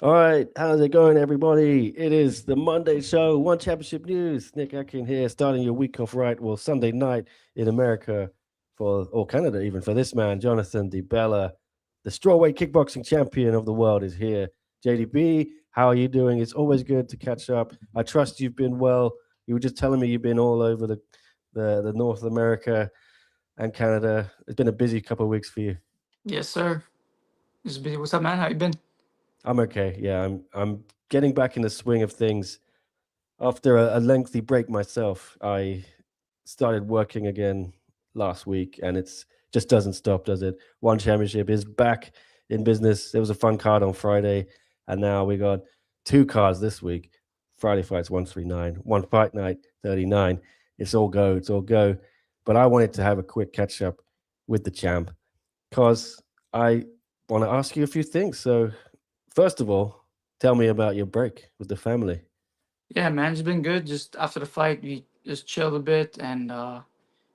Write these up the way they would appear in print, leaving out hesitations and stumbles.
All right, how's it going, everybody? It is the Monday show, One Championship News. Nick Atkin here, starting your week off right. Well, Sunday night in America or Canada, even for this man, Jonathan DiBella, the strawweight kickboxing champion of the world, is here. JDB, how are you doing? It's always good to catch up. I trust you've been well. You were just telling me you've been all over the North America and Canada. It's been a busy couple of weeks for you. Yes, sir. Just busy. What's up, man? How you been? I'm okay. Yeah, I'm getting back in the swing of things. After a lengthy break myself, I started working again last week, and it's just doesn't stop, does it? One Championship is back in business. There was a fun card on Friday, and now we got two cards this week. Friday fights 139, one fight night 39. It's all go, it's all go. But I wanted to have a quick catch up with the champ because I want to ask you a few things. So, first of all, tell me about your break with the family. Yeah, man. It's been good. Just after the fight, we just chilled a bit and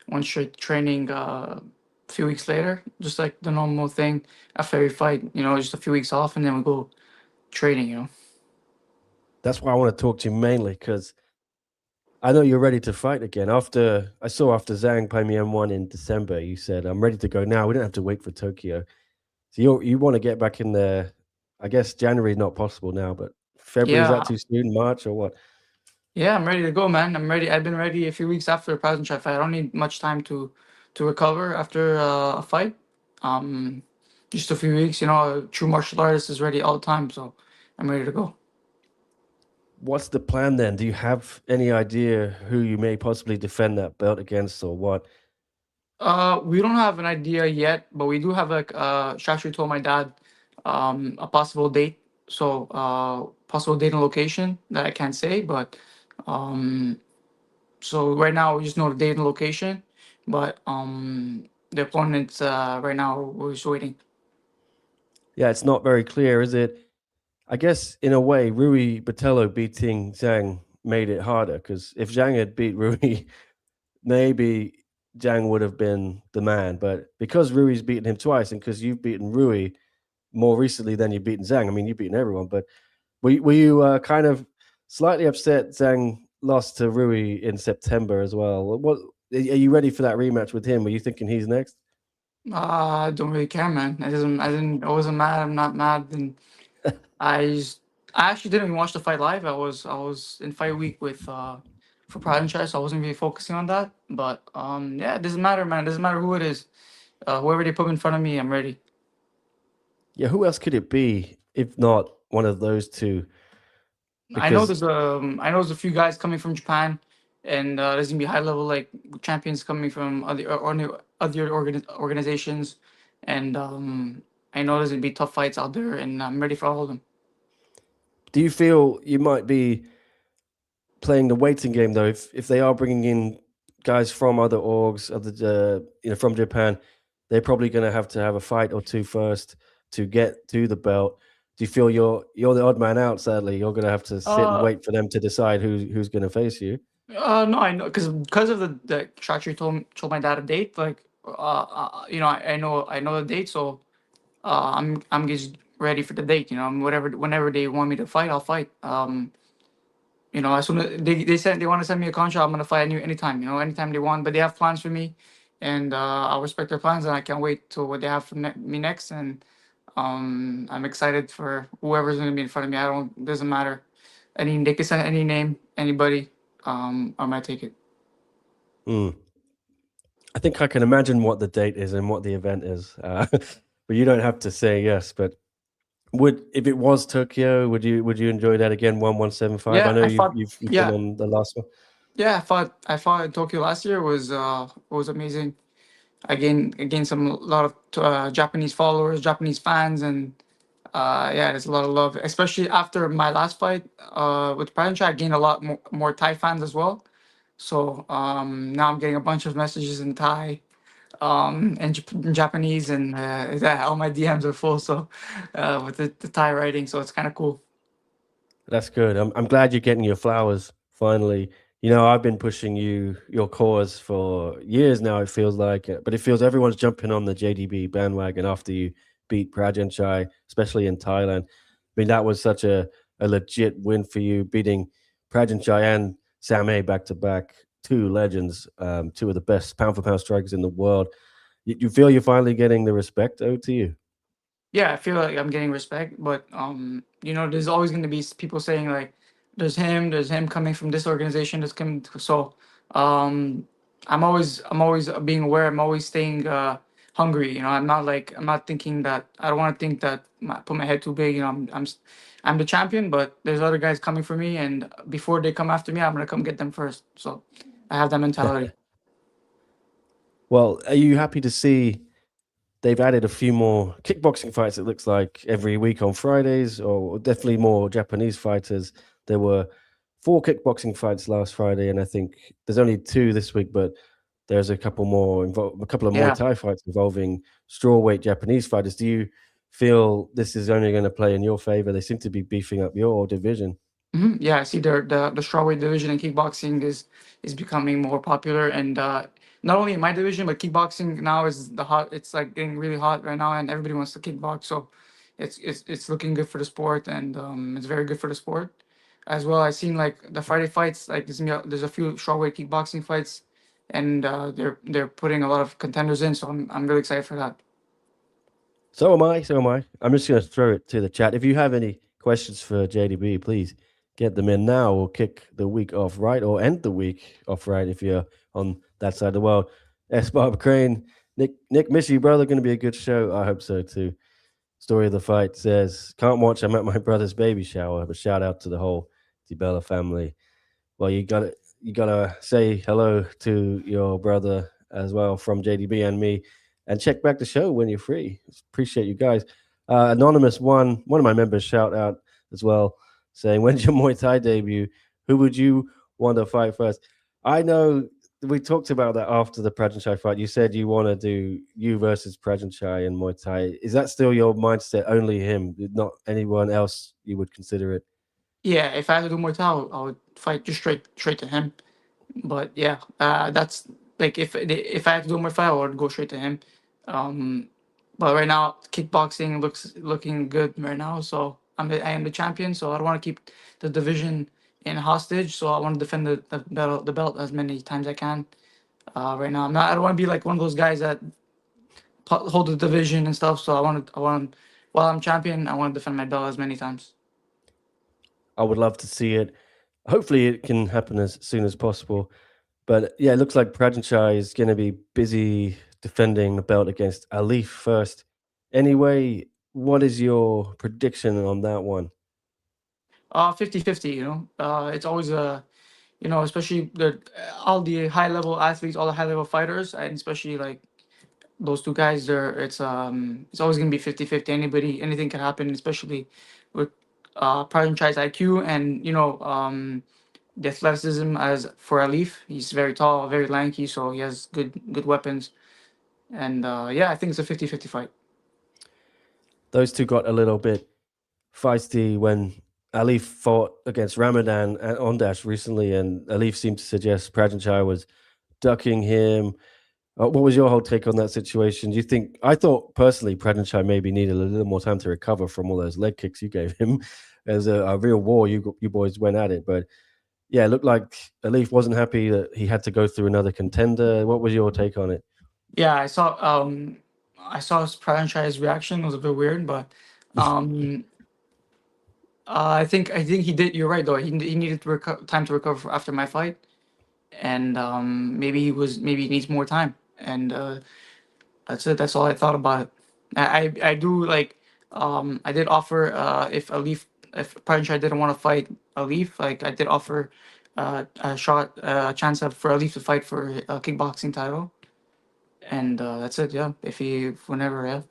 went straight to training. A few weeks later, just like the normal thing after every fight. Just a few weeks off, and then we go training. That's why I want to talk to you mainly because I know you're ready to fight again. After Zhang played me M1 in December, you said I'm ready to go now. We don't have to wait for Tokyo. So you want to get back in there. I guess January is not possible now, but February, is that Yeah, too soon? March or what? yeah. I'm ready to go, man. I'm ready. I've been ready a few weeks after a President fight. I don't need much time to recover after a fight. Um, just a few weeks. A true martial artist is ready all the time, so I'm ready to go. What's the plan then? Do you have any idea who you may possibly defend that belt against or what? We don't have an idea yet, but we do have Shashu told my dad, a possible date. So, possible date and location that I can't say, but um, so right now we just know the date and location, but the opponents right now we're just waiting. Yeah, it's not very clear, is it? I guess in a way, Rui Botello beating Zhang made it harder because if Zhang had beat Rui, maybe Zhang would have been the man. But because Rui's beaten him twice, and because you've beaten Rui more recently than you've beaten Zhang, I mean, you've beaten everyone. But were you kind of slightly upset Zhang lost to Rui in September as well? What are you ready for that rematch with him? Were you thinking he's next? I don't really care, man. I wasn't mad. I'm not mad. And I just, I actually didn't even watch the fight live. I was in fight week with for Pride and Chess, so I wasn't really focusing on that. But yeah, it doesn't matter, man. It doesn't matter who it is. Whoever they put in front of me, I'm ready. Yeah, who else could it be if not one of those two? Because I know there's a few guys coming from Japan, and there's gonna be high level like champions coming from other organizations, and I know there's gonna be tough fights out there, and I'm ready for all of them. do you feel you might be playing the waiting game though? If they are bringing in guys from other orgs, from Japan, they're probably going to have a fight or two first to get to the belt. Do you feel you're the odd man out? Sadly, you're going to have to sit and Uh, wait for them to decide who's going to face you. no, I know because of the Chachi told my dad a date. Like, I know the date, so I'm just ready for the date. Whatever whenever they want me to fight, I'll fight. As soon as they want to send me a contract, I'm gonna fight anytime. Anytime they want, but they have plans for me, and I'll respect their plans, and I can't wait till what they have for me next. And I'm excited for whoever's gonna be in front of me. I don't doesn't matter. They can send any name, anybody. I might take it. Mm. I think I can imagine what the date is and what the event is, but you don't have to say yes. But would if it was Tokyo, would you enjoy that again? 1175. I Yeah, know I you've fought. you've you've been Yeah, on the last one. yeah, I fought in Tokyo last year. It was amazing. I gained some lot of Japanese followers, Japanese fans, and yeah, there's a lot of love, especially after my last fight with Pride. I gained a lot more Thai fans as well. So now I'm getting a bunch of messages in Thai and Japanese, and yeah, all my DMs are full. So with the Thai writing, so it's kind of cool. That's good. I'm glad you're getting your flowers finally. I've been pushing your cause for years now. It feels like, but it feels everyone's jumping on the JDB bandwagon after you beat Prajanchai, especially in Thailand. mean, that was such a legit win for you, beating Prajanchai and Sam A back to back, two legends, two of the best pound for pound strikers in the world. You feel you're finally getting the respect owed to you? Yeah, I feel like I'm getting respect, but there's always going to be people saying like, there's him coming from this organization, that's coming. So, um, I'm always being aware. I'm always staying hungry. I'm not thinking that. I don't want to think that put my head too big. I'm the champion, but there's other guys coming for me, and before they come after me, I'm gonna come get them first. So, I have that mentality. Well, are you happy to see they've added a few more kickboxing fights? It looks like every week on Fridays, or definitely more Japanese fighters. There were four kickboxing fights last Friday, and I think there's only two this week, but there's a couple of Muay Yeah. Thai fights involving strawweight Japanese fighters. Do you feel this is only going to play in your favor? They seem to be beefing up your division. Yeah, I see the strawweight division in kickboxing is becoming more popular, and not only in my division, but kickboxing now is the hot. It's like getting really hot right now, and everybody wants to kickbox. So it's looking good for the sport, and it's very good for the sport as well. I've seen like the Friday fights, like there's a few strawweight kickboxing fights, and they're putting a lot of contenders in. So I'm really excited for that. So am I. So am I. I'm just going to throw it to the chat. If you have any questions for JDB, please get them in now. We'll kick the week off right, or end the week off right if you're on that side of the world. S. Barber Crane, Nick, miss you, brother. Going to be a good show. I hope so too. Story of the fight says, can't watch. I'm at my brother's baby shower. But shout out to the whole DiBella family. Well, you gotta say hello to your brother as well from JDB and me, and check back the show when you're free. Appreciate you guys. Anonymous one of my members shout out as well, saying, "When's your Muay Thai debut? Who would you want to fight first?" I know we talked about that after the Prajanchai fight. You said you want to do you versus Prajanchai in Muay Thai. Is that still your mindset? Only him, not anyone else? You would consider it? Yeah, if I had to do Muay Thai, I would fight just straight to him. But yeah, that's like if I had to do my fight, I would go straight to him. Um, but right now, kickboxing looking good right now. So I am the champion. So I don't want to keep the division in hostage. So I want to defend the belt as many times I can. Right now, I don't want to be like one of those guys that hold the division and stuff. So while I'm champion, I want to defend my belt as many times. I would love to see it. Hopefully, it can happen as soon as possible. But yeah, it looks like Prajanchai is going to be busy defending the belt against Alif first. Anyway, what is your prediction on that one? 50-50. It's always especially all the high level athletes, all the high level fighters, and especially like those two guys there. It's always gonna be 50-50. Anything can happen, especially with Pride and Chai's IQ and the athleticism. As for Alif, he's very tall, very lanky, so he has good weapons. And yeah, I think it's a 50-50 fight. Those two got a little bit feisty when Alif fought against Ramadan and Ondash recently, and Alif seemed to suggest Prajanchai was ducking him. What was your whole take on that situation? Do you think? I thought personally, Prajanchai maybe needed a little more time to recover from all those leg kicks you gave him. As a real war, you boys went at it, but yeah, it looked like Alif wasn't happy that he had to go through another contender. What was your take on it? Yeah, I saw his Pride and Chai's reaction. It was a bit weird, but um, I think he did. You're right though. He needed time to recover after my fight, and maybe he needs more time. And that's it. That's all I thought about it. I do like I did offer if Paranchai didn't want to fight Alif, like I did offer a chance for Alif to fight for a kickboxing title, and that's it. Yeah, whenever, yeah.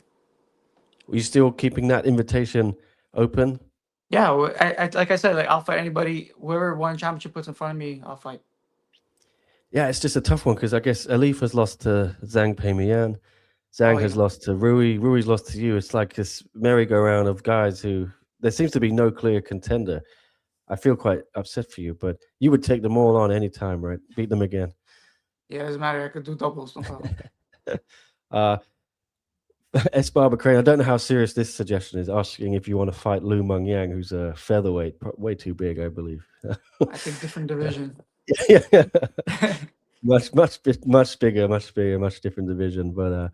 Were you still keeping that invitation open? Yeah, like I said, like I'll fight anybody. Whoever one championship puts in front of me, I'll fight. Yeah, it's just a tough one because I guess Alif has lost to Zhang Peimian. Oh Zhang has yeah. lost to Rui. Rui's lost to you. It's like this merry-go-round of guys who there seems to be no clear contender. I feel quite upset for you, but you would take them all on any time, right? Beat them again. Yeah, it doesn't matter. I could do doubles, no problem. uh, S. Barber Crane. I don't know how serious this suggestion is. Asking if you want to fight Lu Meng Yang, who's a featherweight, way too big, I believe. I think different division. Yeah, much bigger, much different division. But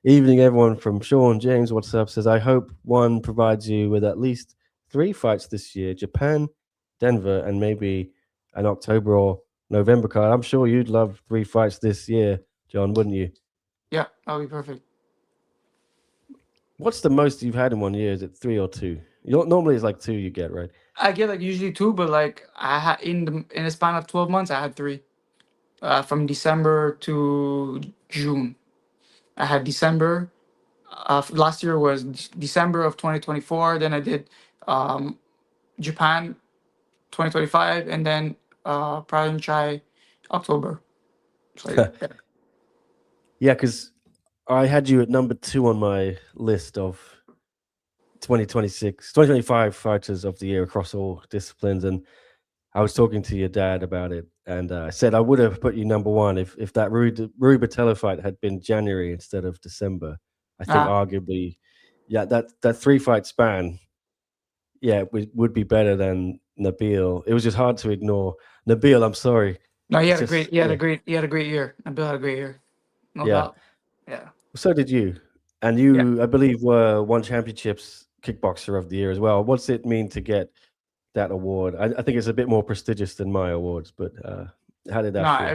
evening, everyone from Sean James. What's up? Says I hope one provides you with at least 3 fights this year: Japan, Denver, and maybe an October or November card. I'm sure you'd love 3 fights this year, John, wouldn't you? Yeah, that'll be perfect. What's the most you've had in one year? Is it 3 or 2? Normally it's like 2 you get, right? I get like usually two, but like I had in a span of 12 months, I had three. From December to June, I had December. Last year was December of 2024. Then I did um, Japan 2025, and then Prajan Chai October. So yeah. Yeah, because I had you at number 2 on my list of 2025 fighters of the year across all disciplines. And I was talking to your dad about it, and I said I would have put you number 1 if that Rui Botelho fight had been January instead of December. I think Ah, arguably, yeah, that 3 fight span, yeah, would be better than Nabil. It was just hard to ignore Nabil. I'm sorry, no, it's just yeah, he had a great year. Nabil had a great year, no yeah. doubt. Yeah, So did you, and yeah. you, I believe, were one championships kickboxer of the year as well. What's it mean to get that award? I think it's a bit more prestigious than my awards, but how did that No, feel?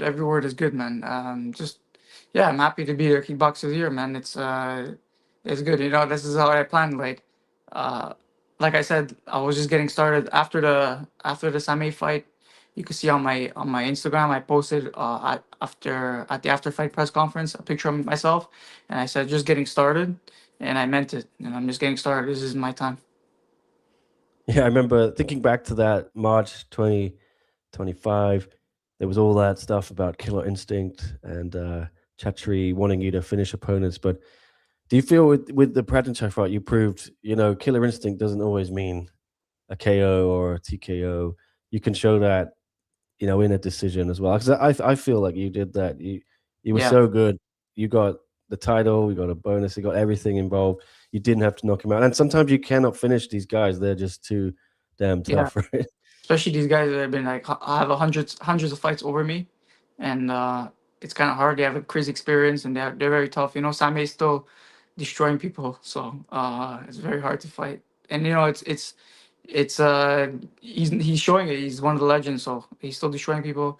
every word is good, man. Just yeah, I'm happy to be a kickboxer here, man. It's good. You know, this is how I planned. Uh, like I said, I was just getting started after the Same fight. You could see on my Instagram, I posted at the after fight press conference a picture of myself, and I said just getting started, and I meant it. And I'm just getting started. This is my time. Yeah, I remember thinking back to that March 2025. There was all that stuff about killer instinct and Chatri wanting you to finish opponents. But do you feel with the Pratinchai fight, you proved, killer instinct doesn't always mean a KO or a TKO. You can show that, in a decision as well. Because I feel like you did that. You were Yeah, so good. You got the title. You got a bonus. You got everything involved. You didn't have to knock him out. And sometimes you cannot finish these guys. They're just too damn yeah. tough, right? Especially these guys that have been like have hundreds of fights over me, and it's kind of hard. They have a crazy experience, and they're very tough. You know, Same is still destroying people, so it's very hard to fight. And you know, it's he's showing it. He's one of the legends, so he's still destroying people,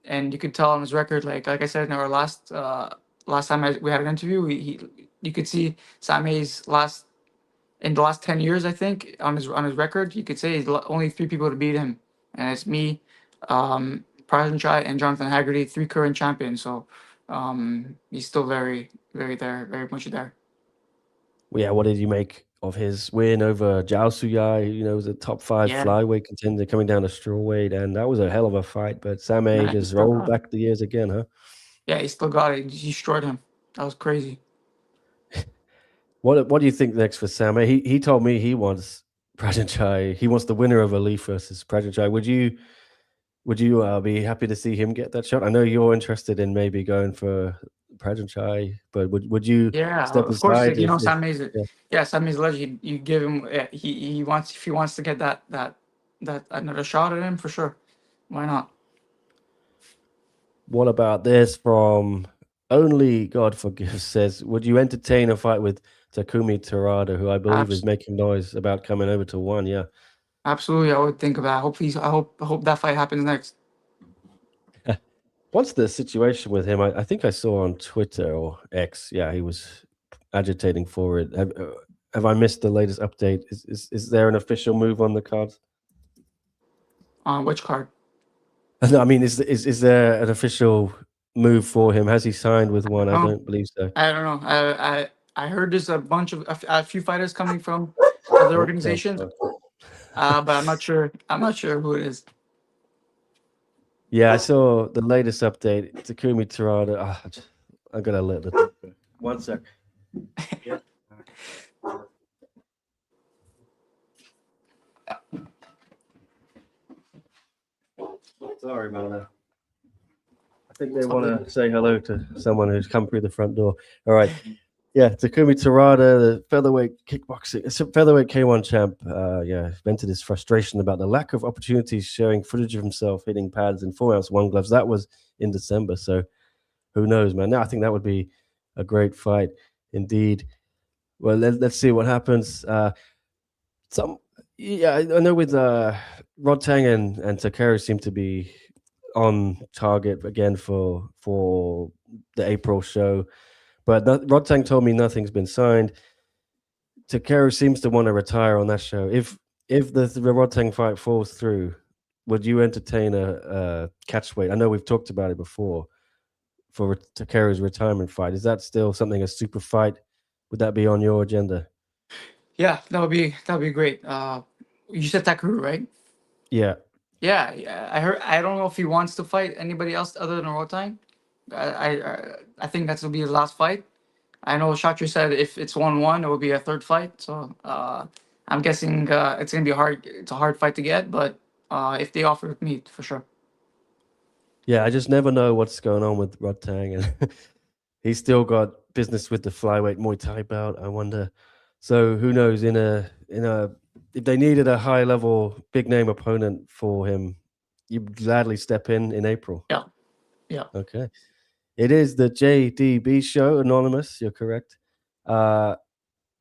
and you could tell on his record. Like I said in our last time we had an interview, he you could see Same's last in the last 10 years, I think, on his record, you could say he's only three people to beat him, and it's me, Prajan Chai, and Jonathan Haggerty, three current champions. So he's still very there, very much there. Well, yeah, what did you make of his win over Zhao Suyai? He was a top 5 Yeah, flyweight contender coming down to strawweight, and that was a hell of a fight. But Sam A man, he just still rolled got it. back the years again, huh? Yeah, he still got it. He destroyed him. That was crazy. What do you think next for Sam A? He told me he wants Prajanchai. He wants the winner of Elite versus Prajanchai. Would you be happy to see him get that shot? I know you're interested in maybe going for Prajanchai, but would you Yeah, step of course. aside Like, you know, if Sammy's yeah. yeah, Sammy's a legend. You give him he wants if he wants to get that another shot at him for sure. Why not? What about this from Only God Forgives says, would you entertain a fight with Takumi Terada, who I believe is Abs- making noise about coming over to one? Yeah. Absolutely, I would think of that. I hope that fight happens next. What's the situation with him? I think I saw on Twitter or X, yeah, he was agitating for it. Have I missed the latest update? Is there an official move on the cards? On which card? No, I mean, is there an official move for him? Has he signed with one? I Oh, don't believe so. I don't know. I heard there's a bunch of a few fighters coming from other Oh, damn. organizations, Oh. but I'm not sure. I'm not sure who it is. Yeah, I saw the latest update. Takumi Terada. I'm gonna let it. 1 sec. Yeah. Sorry about that. I think they It's all want good. to say hello to someone who's come through the front door. All right. Yeah, Takumi Terada, the featherweight kickboxing, featherweight K1 champ, yeah, vented his frustration about the lack of opportunities, sharing footage of himself hitting pads in 4 ounce one gloves. That was in December, so who knows, man? Now I think that would be a great fight, indeed. Well, let's see what happens. Some, yeah, I know with Rod Tang and Takeru seem to be on target again for the April show, but Rod Tang told me nothing's been signed. Takeru seems to want to retire on that show. If the Roteng fight falls through, would you entertain a catch weight? I know we've talked about it before for Takeru's retirement fight. Is that still something, a super fight? Would that be on your agenda? Yeah, that would be great. You said Takuru, right? Yeah, Yeah, yeah. I heard. I don't know if he wants to fight anybody else other than Rotang. I think that's will be his last fight. I know Shatri said if it's 1-1, it will be a third fight. So I'm guessing it's gonna be hard. It's a hard fight to get, but if they offer it, me for sure. yeah. I just never know what's going on with Roteng, and he's still got business with the flyweight Muay Thai bout. I wonder. So who knows? In a if they needed a high level big name opponent for him, you'd gladly step in April. Yeah, yeah. Okay. It is the JDB show, anonymous. You're correct. Uh,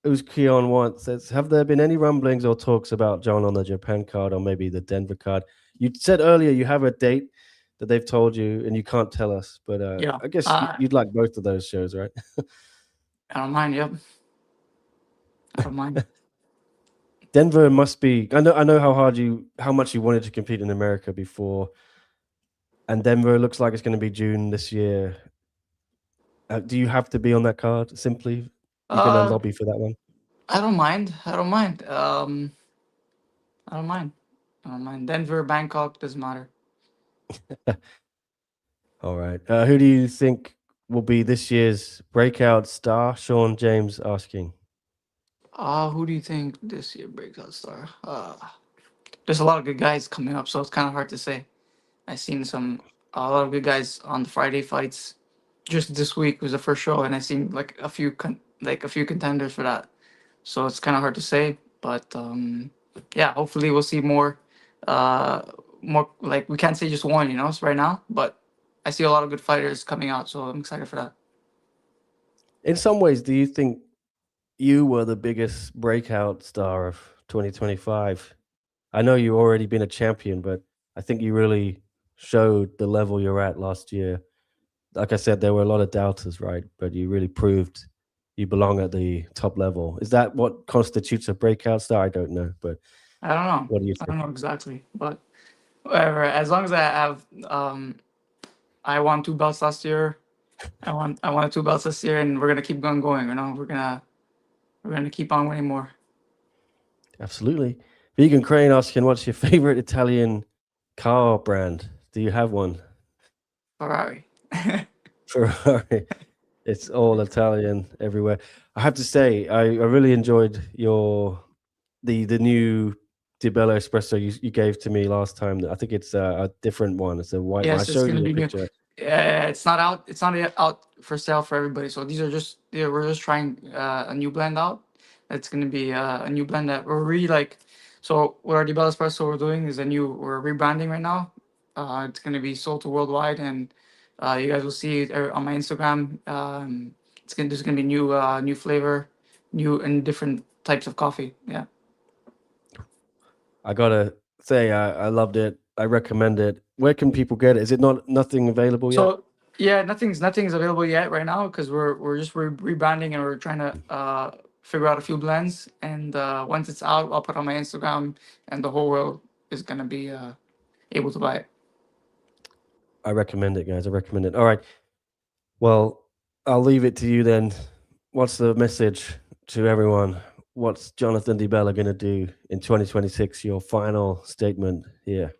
Who's Keon wants says, have there been any rumblings or talks about John on the Japan card or maybe the Denver card? You said earlier you have a date that they've told you and you can't tell us, but Yeah. I guess you'd like both of those shows, right? I don't mind. Yep. I don't mind. Denver must be. I know how much you wanted to compete in America before, and Denver looks like it's going to be June this year. Do you have to be on that card? Simply, you're going to Uh, lobby for that one. I don't mind. I don't mind. I don't mind. I don't mind. Denver, Bangkok doesn't matter. All right. Who do you think will be this year's breakout star? Sean James asking. Who do you think this year breakout star? There's a lot of good guys coming up, so it's kind of hard to say. I seen a lot of good guys on the Friday fights. Just this week was the first show, and I seen like a few contenders for that. So it's kind of hard to say, but yeah, hopefully we'll see more. Uh, More like we can't say just one, right now, but I see a lot of good fighters coming out, so I'm excited for that. In some ways, do you think you were the biggest breakout star of 2025? I know you've already been a champion, but I think you really showed the level you're at last year. Like I said, there were a lot of doubters, right? But you really proved you belong at the top level. Is that what constitutes a breakout star? I don't know, but I don't know. what do you I don't think? know exactly, but whatever. As long as I won two belts last year. I won two belts this year, and we're gonna keep going. We're gonna keep on winning more. Absolutely. Vegan Crane asking, what's your favorite Italian car brand? Do you have one? Ferrari. Ferrari. It's all Italian everywhere. I have to say, I really enjoyed the new Di Bello espresso you gave to me last time. I think it's a different one. It's a white one. I Yes, it's showed gonna you a be new. picture. Yeah, it's not out. It's not yet out for sale for everybody. So these are just yeah, we're just trying a new blend out. It's gonna be a new blend that we're really like. So what our Debella Espresso we're doing is we're rebranding right now. It's gonna be sold to worldwide, and you guys will see it on my Instagram. There's gonna be new flavor, new and different types of coffee. Yeah. I gotta say, I loved it. I recommend it. Where can people get it? Is it nothing available yet? So yeah, nothing's available yet right now because we're just rebranding and we're trying to figure out a few blends. And once it's out, I'll put it on my Instagram, and the whole world is gonna be able to buy it. I recommend it, guys. I recommend it. All right. Well, I'll leave it to you then. What's the message to everyone? What's Jonathan Di Bella going to do in 2026? Your final statement here.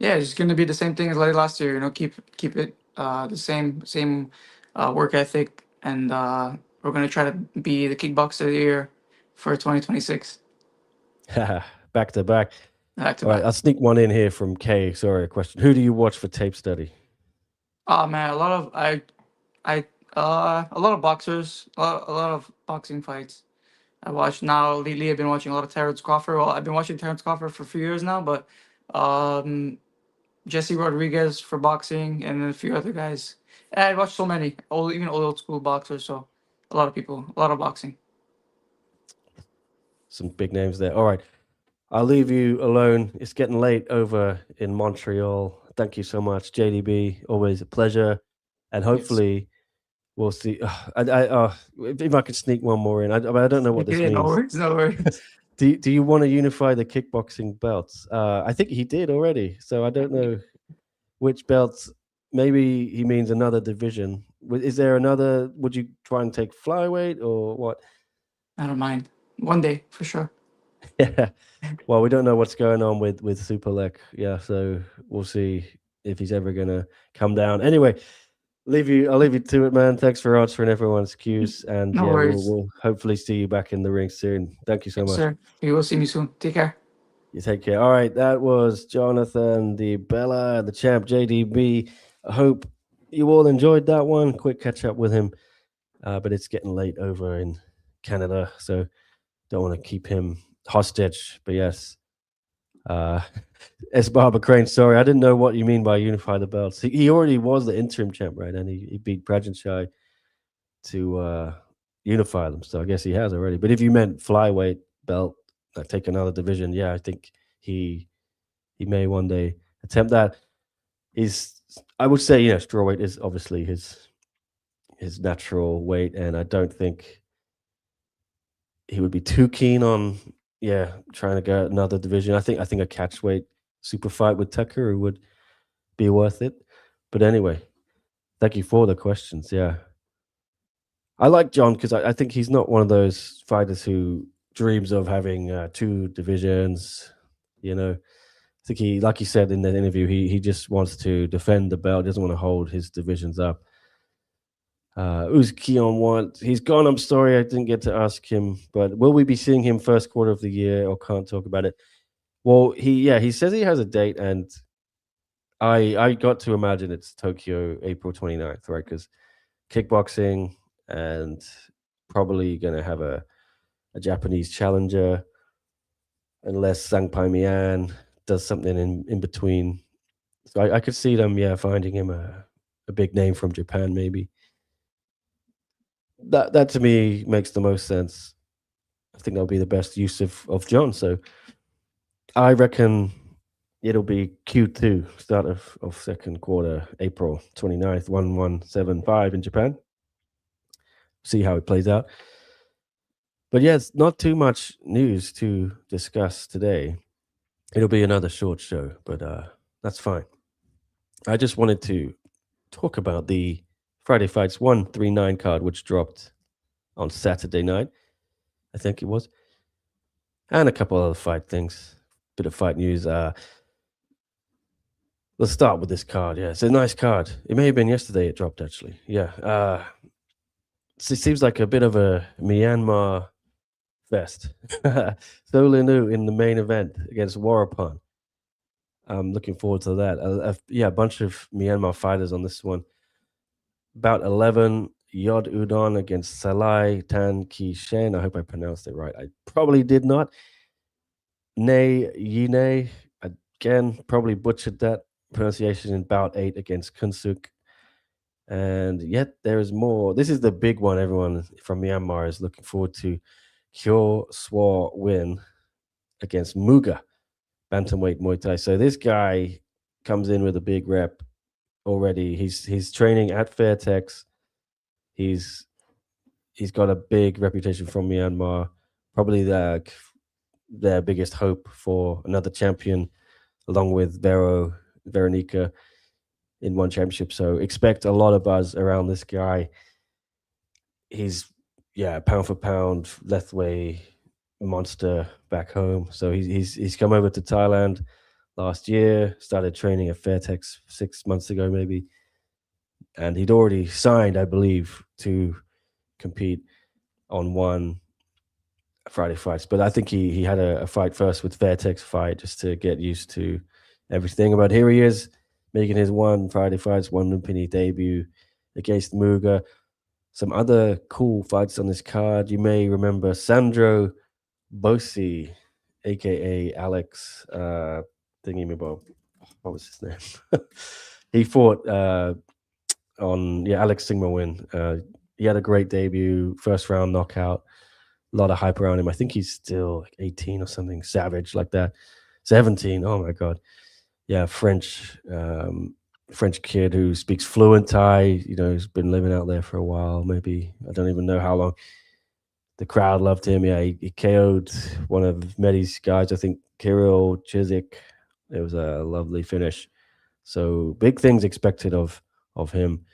Yeah, it's gonna be the same thing as like last year. Keep it the same work ethic, and we're gonna try to be the kickboxer of the year for 2026, Back to back. back to All right, back. I'll sneak one in here from Kay. Sorry, a question. Who do you watch for tape study? Oh man, a lot of I A lot of boxers, a lot of boxing fights. I watch now. Lately, I've been watching a lot of Terrence Crawford. Well, I've been watching Terrence Crawford for a few years now, but um, Jesse Rodriguez for boxing, and then a few other guys. And I watched so many, even old school boxers. So a lot of people, a lot of boxing. Some big names there. All right. I'll leave you alone. It's getting late over in Montreal. Thank you so much, JDB. Always a pleasure. And Yes. hopefully we'll see. If I could sneak one more in, I don't know what this Okay, no means. worries, no worries. Do you want to unify the kickboxing belts? I think he did already. So I don't know which belts. Maybe he means another division. Is there another? Would you try and take flyweight or what? I don't mind. One day for sure. Yeah. Well, we don't know what's going on with Superlek. Yeah, so we'll see if he's ever gonna come down. Anyway, I'll leave you to it, man. Thanks for answering everyone's cues, and No yeah, worries. we'll hopefully see you back in the ring soon. Thank you so Yes, much. sir. You will see me soon. Take care. You take care. All right, that was Jonathan, the Bella, the champ, JDB. I hope you all enjoyed that one. Quick catch up with him, but it's getting late over in Canada, so don't want to keep him hostage. But yes, uh, S. Barber Crane, sorry, I didn't know what you mean by unify the belts. He already was the interim champ, right? And he beat Prajanchai to unify them. So I guess he has already. But if you meant flyweight belt, take another division, yeah, I think he he may one day attempt that. He's, I would say, strawweight is obviously his natural weight, and I don't think he would be too keen on trying to go another division. I think a catchweight super fight with Tucker would be worth it. But anyway, thank you for the questions. Yeah, I like John because I think he's not one of those fighters who dreams of having two divisions. I think he, like he said in the interview, he just wants to defend the belt. Doesn't want to hold his divisions up. Who's Keon want? He's gone. I'm sorry, I didn't get to ask him. But will we be seeing him first quarter of the year, or can't talk about it? Well, he says he has a date, and I got to imagine it's Tokyo, April 29th, right? Because kickboxing and probably gonna have a Japanese challenger, unless Sang Pai Mian does something in between. So I could see them, finding him a big name from Japan, maybe. That to me makes the most sense. I think that'll be the best use of John. So I reckon it'll be Q2, start of second quarter, April 29th, 1175 in Japan. See how it plays out. But yeah, it's not too much news to discuss today. It'll be another short show, but that's fine. I just wanted to talk about the Friday Fights 139 card, which dropped on Saturday night, I think it was, and a couple other fight things, bit of fight news. Let's start with this card. Yeah, it's a nice card. It may have been yesterday it dropped, actually. Yeah. It seems like a bit of a Myanmar fest. Solinu in the main event against Warapon. I'm looking forward to that. A bunch of Myanmar fighters on this one. About 11, Yod Udon against Salai Tan Ki Shen. I hope I pronounced it right. I probably did not. Nei Yine, again, probably butchered that pronunciation in bout 8 against Kunsuk. And yet there is more. This is the big one everyone from Myanmar is looking forward to. Kyo Swar win against Muga, bantamweight Muay Thai. So this guy comes in with a big rep already. He's training at Fairtex. He's got a big reputation from Myanmar. Probably their biggest hope for another champion, along with Veronica in one championship. So expect a lot of buzz around this guy. He's pound for pound Lethway monster back home. So he's come over to Thailand last year, started training at Fairtex 6 months ago maybe, and he'd already signed, I believe, to compete on one Friday Fights. But I think he had a fight first with Fairtex fight just to get used to everything. But here he is making his one Friday Fights, one Lumpini debut against Muga. some other cool fights on this card. You may remember Sandro Bosi, aka Alex Thingy Bob. What was his name? He fought on Alex Sigma win. He had a great debut, first round knockout. A lot of hype around him. I think he's still like 18 or something, savage like that. 17. Oh my god. Yeah, French kid who speaks fluent Thai. You know, he's been living out there for a while. Maybe I don't even know how long. The crowd loved him. Yeah, he KO'd one of Mehdi's guys. I think Kirill Chizik. It was a lovely finish. So big things expected of him.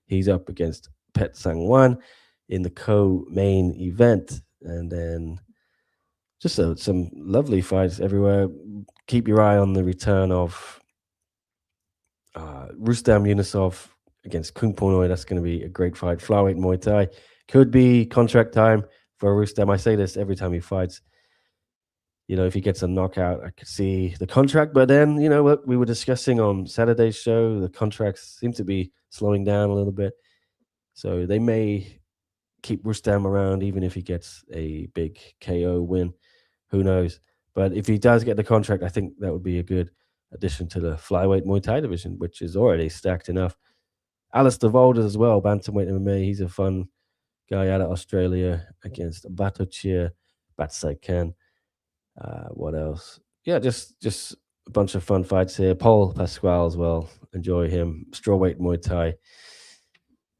He's up against Pet Sangwan in the co-main event, and then just some lovely fights everywhere. Keep your eye on the return of Rustam Yunusov against Kung Ponoy. That's going to be a great fight. Flyweight Muay Thai could be contract time for Rustam. I say this every time he fights. You know, if he gets a knockout, I could see the contract. But then, you know what we were discussing on Saturday's show, the contracts seem to be slowing down a little bit. So they may keep Rustam around even if he gets a big KO win. Who knows? But if he does get the contract, I think that would be a good addition to the flyweight Muay Thai division, which is already stacked enough. Alistair Valdez as well, bantamweight MMA. He's a fun guy out of Australia against Batochir Batsaikan. What else? Yeah, just a bunch of fun fights here. Paul Pasquale as well. Enjoy him. Strawweight Muay Thai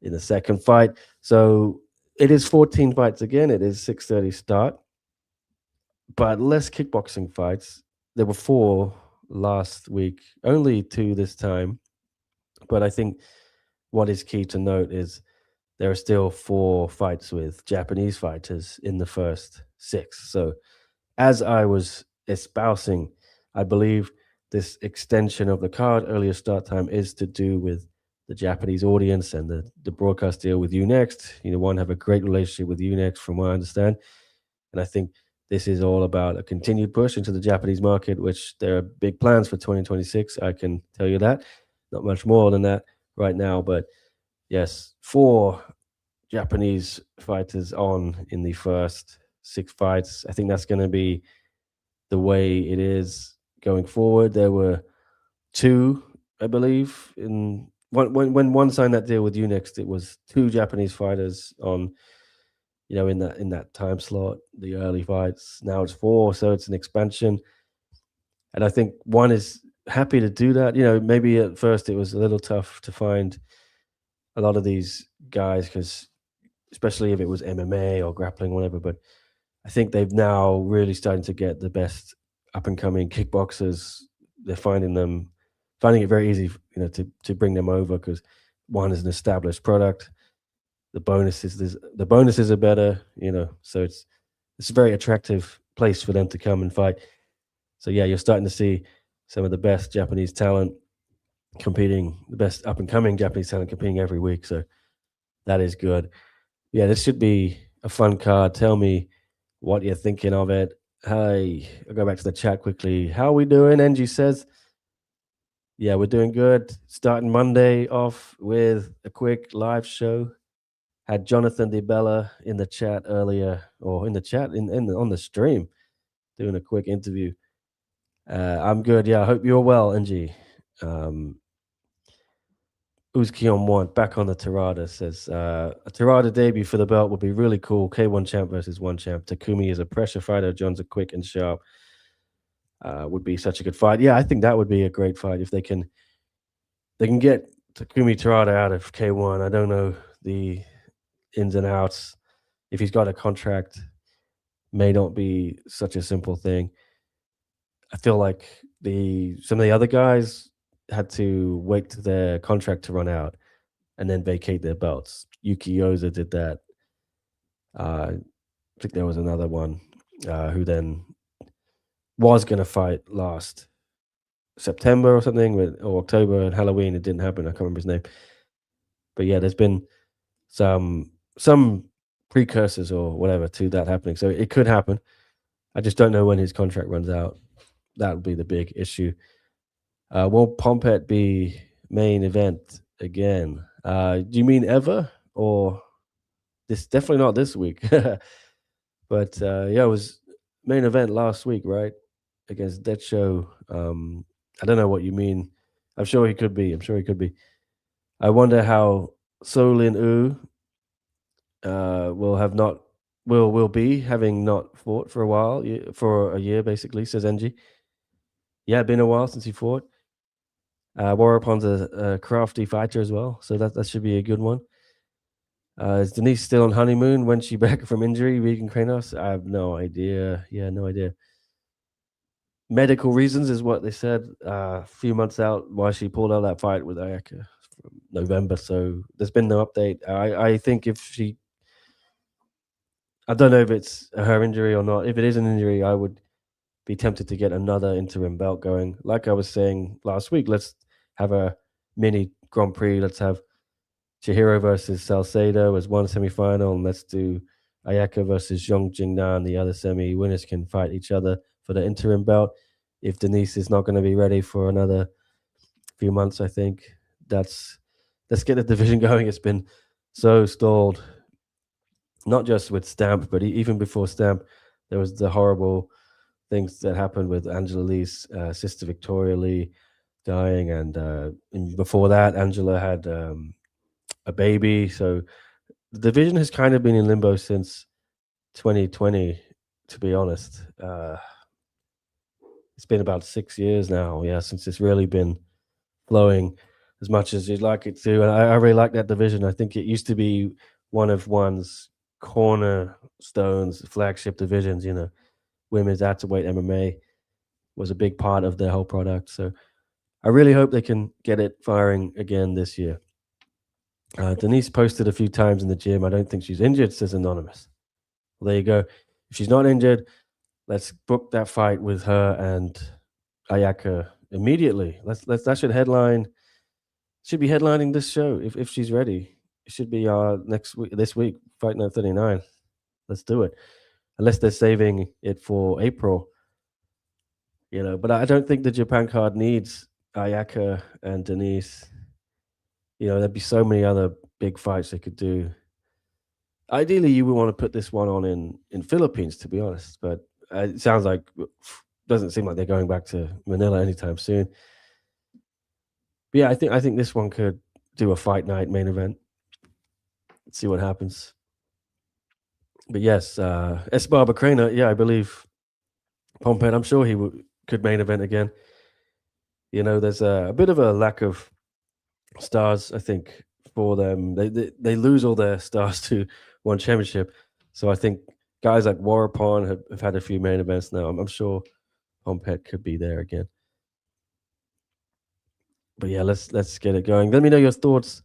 in the second fight. So it is 14 fights again. It is 6:30 start, but less kickboxing fights. There were 4 last week, only 2 this time. But I think what is key to note is there are still 4 fights with Japanese fighters in the first 6. So as I was espousing, I believe this extension of the card, earlier start time, is to do with the Japanese audience and the broadcast deal with Unext. You know, one have a great relationship with Unext, from what I understand, and I think this is all about a continued push into the Japanese market, which there are big plans for 2026. I can tell you that. Not much more than that right now, but yes, 4 Japanese fighters on in the first 6 fights. I think that's going to be the way it is going forward. There were 2, I believe, in when one signed that deal with Unext, it was 2 Japanese fighters on, you know, in that time slot, the early fights. Now it's 4, so it's an expansion, and I think one is happy to do that. You know, maybe at first it was a little tough to find a lot of these guys because, especially if it was MMA or grappling, whatever. But I think they've now really starting to get the best up and coming kickboxers. They're finding it very easy, you know, to bring them over because one is an established product. The bonuses are better, you know, so it's a very attractive place for them to come and fight. So yeah, you're starting to see some of the best Japanese talent competing, the best up and coming Japanese talent competing every week. So that is good. Yeah, this should be a fun card. Tell me what you're thinking of it. Hey, I'll go back to the chat quickly. How are we doing? Angie says, yeah, we're doing good. Starting Monday off with a quick live show. Had Jonathan DeBella in the chat earlier, or in the chat on the stream, doing a quick interview. I'm good. Yeah, I hope you're well, Angie. Uzkion Want back on the Tirada says a Tirada debut for the belt would be really cool. K1 champ versus 1 champ. Takumi is a pressure fighter. John's a quick and sharp. Would be such a good fight. Yeah, I think that would be a great fight if they can get Takumi Tirada out of K1. I don't know the ins and outs. If he's got a contract, may not be such a simple thing. I feel like some of the other guys had to wait to their contract to run out and then vacate their belts. Yuki Yoza did that. I think there was another one who then was going to fight last September or something, or October and Halloween. It didn't happen. I can't remember his name. But yeah, there's been some precursors or whatever to that happening. So it could happen. I just don't know when his contract runs out. That would be the big issue. Will Pompet be main event again? Do you mean ever or This definitely not this week. But yeah, it was main event last week, right? Against Dead Show. I don't know what you mean. I'm sure he could be. I'm sure he could be. I wonder how Solin U will have not will be having not fought for a while, for a year basically. Says NG. Yeah, been a while since he fought. Warapon's a crafty fighter as well, so that should be a good one. Is Denise still on honeymoon? When's she back from injury? Regan Kranos? I have no idea. Yeah, no idea. Medical reasons is what they said. A few months out why she pulled out that fight with Ayaka from November. So there's been no update. I think if she, I don't know if it's her injury or not. If it is an injury, I would be tempted to get another interim belt going. Like I was saying last week, let's have a mini Grand Prix. Let's have Chihiro versus Salcedo as one semifinal, and let's do Ayaka versus Zhong Jingnan, the other semi. Winners can fight each other for the interim belt. If Denise is not going to be ready for another few months, I think let's get the division going. It's been so stalled, not just with Stamp, but even before Stamp, there was the horrible things that happened with Angela Lee's sister Victoria Lee dying, and before that, Angela had a baby. So the division has kind of been in limbo since 2020, to be honest. It's been about 6 years now, yeah, since it's really been flowing as much as you'd like it to. And I really like that division. I think it used to be one of one's cornerstones, flagship divisions, women's welterweight MMA was a big part of their whole product. So I really hope they can get it firing again this year. Denise posted a few times in the gym. I don't think she's injured, says Anonymous. Well, there you go. If she's not injured, let's book that fight with her and Ayaka immediately. That should headline. Should be headlining this show if she's ready. It should be this week, Fight Night 39. Let's do it. Unless they're saving it for April. But I don't think the Japan card needs Ayaka and Denise. There'd be so many other big fights they could do. Ideally, you would want to put this one on in Philippines, to be honest. But it sounds like doesn't seem like they're going back to Manila anytime soon. But yeah, I think this one could do a fight night main event. Let's see what happens. But yes, Esbar Bacrena, yeah, I believe Pompet. I'm sure he could main event again. There's a bit of a lack of stars, I think, for them. They lose all their stars to one championship. So I think guys like Warapon have had a few main events now. I'm sure Pompet could be there again. But yeah, let's get it going. Let me know your thoughts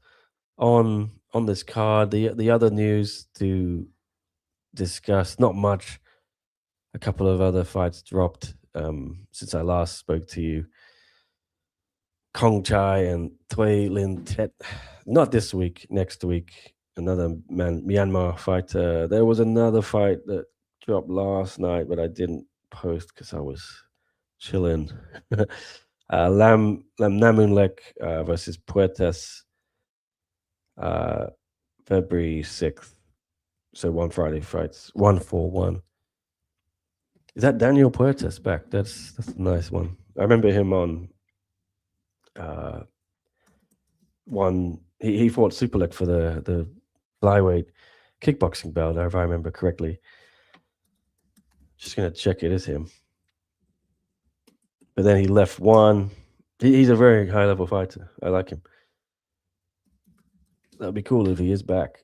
on this card. The other news to discuss, not much. A couple of other fights dropped since I last spoke to you. Kong Chai and Thuy Lin Tet. Not this week, next week. Another Myanmar fighter. There was another fight that dropped last night, but I didn't post because I was chilling. Lam Namunlek versus Puertas, February 6th. So one Friday fights, 1-4-1. Is that Daniel Puertas back? That's a nice one. I remember him on one. He fought Superlek for the flyweight kickboxing belt, if I remember correctly. Just gonna check it is him. But then he left one. He's a very high level fighter. I like him. That'd be cool if he is back.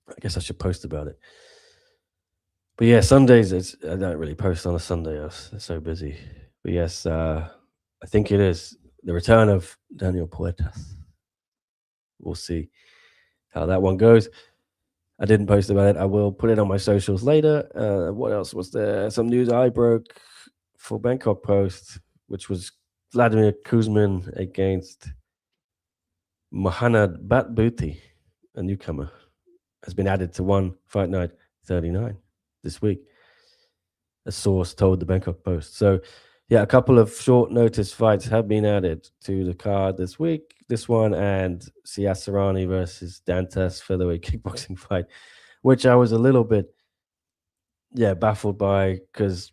I guess I should post about it. But yeah, Sundays, I don't really post on a Sunday. I'm so busy. But yes, I think it is the return of Daniel Puertas. We'll see how that one goes. I didn't post about it. I will put it on my socials later. What else was there? Some news I broke for Bangkok Post, which was Vladimir Kuzmin against Mohanad Batbuti, a newcomer, has been added to one Fight Night 39 this week. A source told the Bangkok Post. So, yeah, a couple of short notice fights have been added to the card this week. this one and Siasarani versus Dantas featherweight kickboxing fight, which I was a little bit baffled by because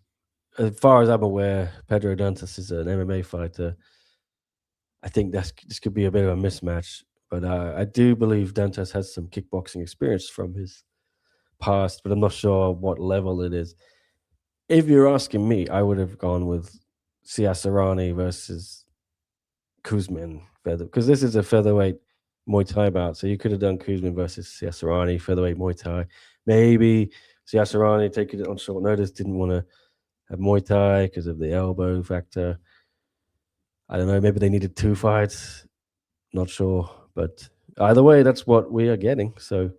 as far as I'm aware, Pedro Dantas is an MMA fighter. I think this could be a bit of a mismatch, but I do believe Dantas has some kickboxing experience from his past, but I'm not sure what level it is. If you're asking me, I would have gone with Siasarani versus Kuzmin feather because this is a featherweight Muay Thai bout. So you could have done Kuzmin versus Siasarani featherweight Muay Thai. Maybe Siasarani taking it on short notice didn't want to have Muay Thai because of the elbow factor. I don't know. Maybe they needed two fights. Not sure, but either way, that's what we are getting. So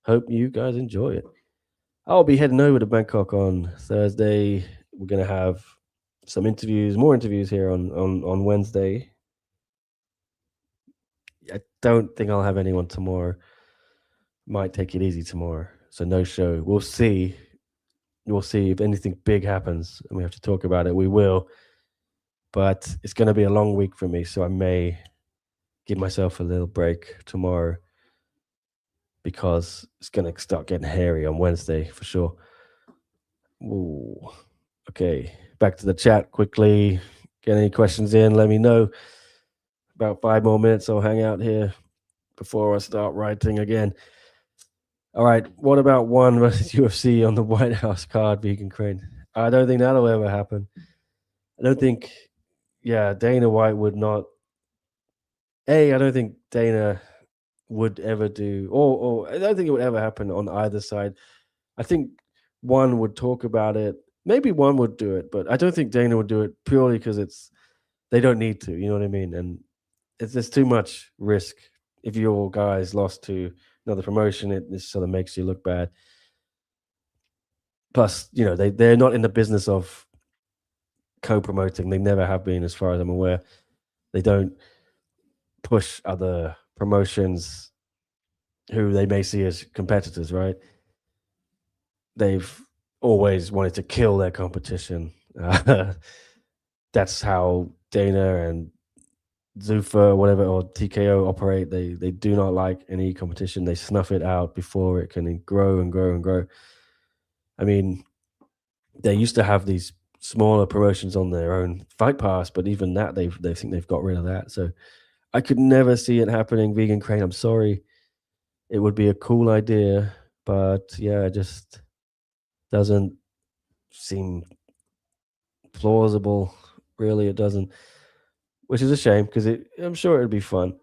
hope you guys enjoy it. I'll be heading over to Bangkok on Thursday. We're gonna have some interviews, more interviews here on Wednesday. I don't think I'll have anyone tomorrow. Might take it easy tomorrow, so no show. We'll see. We'll see if anything big happens and we have to talk about it. We will, but it's going to be a long week for me, so I may give myself a little break tomorrow because it's going to start getting hairy on Wednesday for sure. Ooh. Okay, back to the chat quickly. Get any questions in? Let me know. About 5 more minutes. I'll hang out here before I start writing again. All right, what about one versus UFC on the White House card, Vegan Crane? I don't think that'll ever happen. I don't think, Dana White would not. I don't think Dana would ever do, or I don't think it would ever happen on either side. I think one would talk about it. Maybe one would do it, but I don't think Dana would do it purely because they don't need to. You know what I mean? And there's too much risk if your guys lost to another promotion. This sort of makes you look bad. Plus, they're not in the business of co-promoting. They never have been, as far as I'm aware. They don't push other promotions who they may see as competitors, right? They've always wanted to kill their competition. That's how Dana and Zuffa, whatever, or TKO operate. They do not like any competition. They snuff it out before it can grow and grow and grow. I mean, they used to have these smaller promotions on their own Fight Pass, but even that they think they've got rid of that. So I could never see it happening. Vegan Crane, I'm sorry. It would be a cool idea, but it just doesn't seem plausible. Really, it doesn't, which is a shame because I'm sure it'd be fun.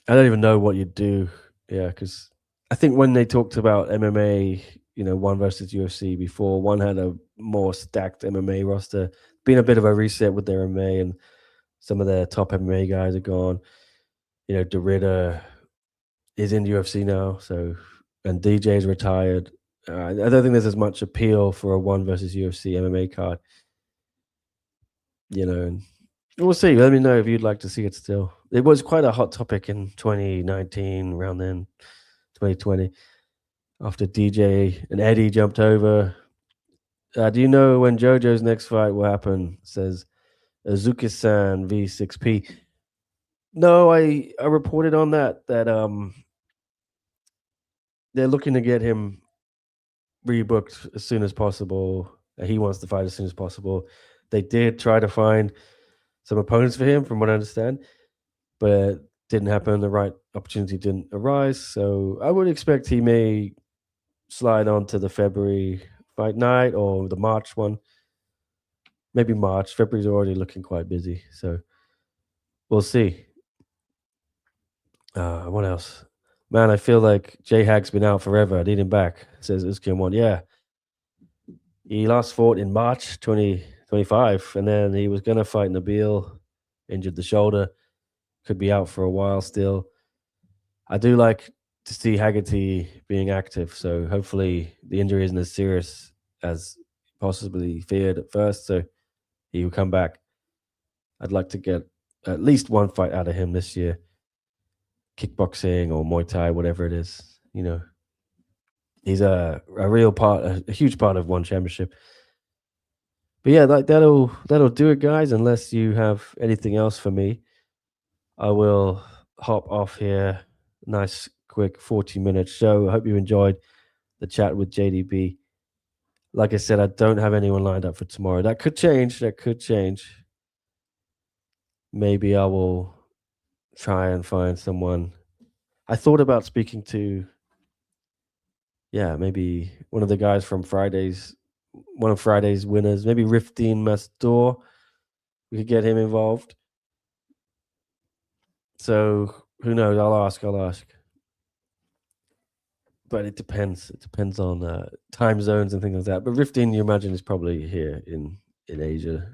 I don't even know what you'd do. Yeah, because I think when they talked about MMA, one versus UFC before, one had a more stacked MMA roster, been a bit of a reset with their MMA, and some of their top MMA guys are gone. Derrida is in UFC now, and DJ's retired. I don't think there's as much appeal for a one versus UFC MMA card. And we'll see. Let me know if you'd like to see it still. It was quite a hot topic in 2019, around then, 2020, after DJ and Eddie jumped over. Do you know when JoJo's next fight will happen? Says Azuki-san V6P. No, I reported on that they're looking to get him rebooked as soon as possible. He wants to fight as soon as possible. They did try to find some opponents for him, from what I understand, but it didn't happen. The right opportunity didn't arise. So I would expect he may slide on to the February fight night or the March one. Maybe March. February's already looking quite busy. So we'll see. What else? Man, I feel like J Hag's been out forever. I need him back, says Uskin1. Yeah. He last fought in March 2025, and then he was going to fight Nabil, injured the shoulder, could be out for a while still. I do like to see Haggerty being active, so hopefully the injury isn't as serious as possibly feared at first, so he will come back. I'd like to get at least one fight out of him this year. Kickboxing or Muay Thai, whatever it is, He's a real part, a huge part of one championship. But yeah, that'll do it, guys. Unless you have anything else for me, I will hop off here. Nice, quick 40-minute show. I hope you enjoyed the chat with JDB. Like I said, I don't have anyone lined up for tomorrow. That could change. That could change. Maybe I will try and find someone. I thought about speaking to, yeah, maybe one of the guys from one of Friday's winners, maybe Rifteen Mastor. We could get him involved. So who knows? I'll ask. But it depends. It depends on time zones and things like that. But Rifteen, you imagine, is probably here in Asia,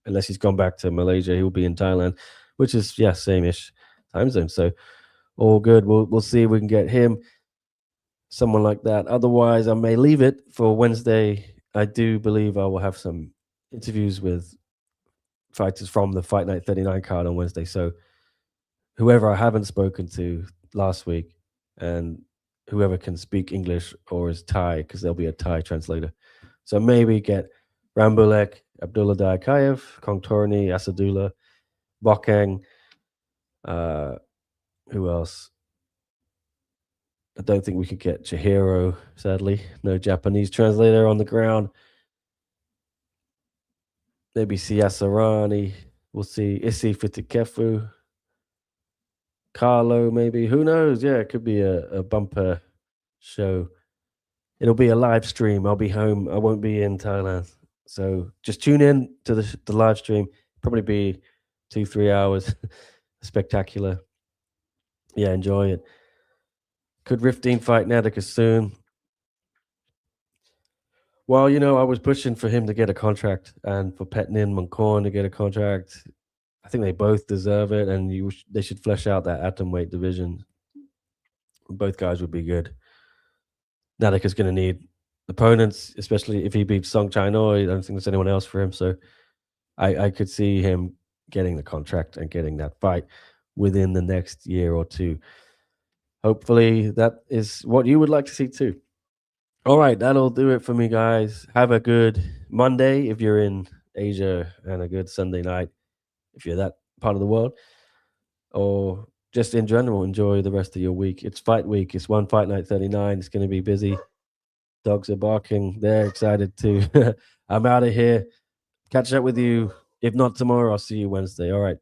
unless he's gone back to Malaysia. He'll be in Thailand, which is same-ish time zone. So all good. We'll see if we can get him, someone like that. Otherwise, I may leave it for Wednesday. I do believe I will have some interviews with fighters from the Fight Night 39 card on Wednesday. So whoever I haven't spoken to last week, and whoever can speak English or is Thai, because there'll be a Thai translator. So maybe get Rambulek, Abdullah Diakayev, Kongtorni, Asadullah, Bokang. Who else? I don't think we could get Chihiro, sadly. No Japanese translator on the ground. Maybe Siasarani. We'll see. Issy Fitikefu. Carlo, maybe. Who knows? Yeah, it could be a bumper show. It'll be a live stream. I'll be home. I won't be in Thailand. So just tune in to the live stream. Probably be 2-3 hours. Spectacular. Yeah, enjoy it. Could Rifteen fight Nadika soon? Well, I was pushing for him to get a contract and for Petnin Moncorn to get a contract. I think they both deserve it, and they should flesh out that atomweight division. Both guys would be good. Nadika's going to need opponents, especially if he beats Song Chino. I don't think there's anyone else for him. So I could see him getting the contract and getting that fight within the next year or two. Hopefully that is what you would like to see too. All right, that'll do it for me, guys. Have a good Monday if you're in Asia, and a good Sunday night if you're that part of the world. Or just in general, enjoy the rest of your week. It's fight week. It's one Fight Night 39. It's going to be busy. Dogs are barking. They're excited too. I'm out of here. Catch up with you. If not tomorrow, I'll see you Wednesday. All right.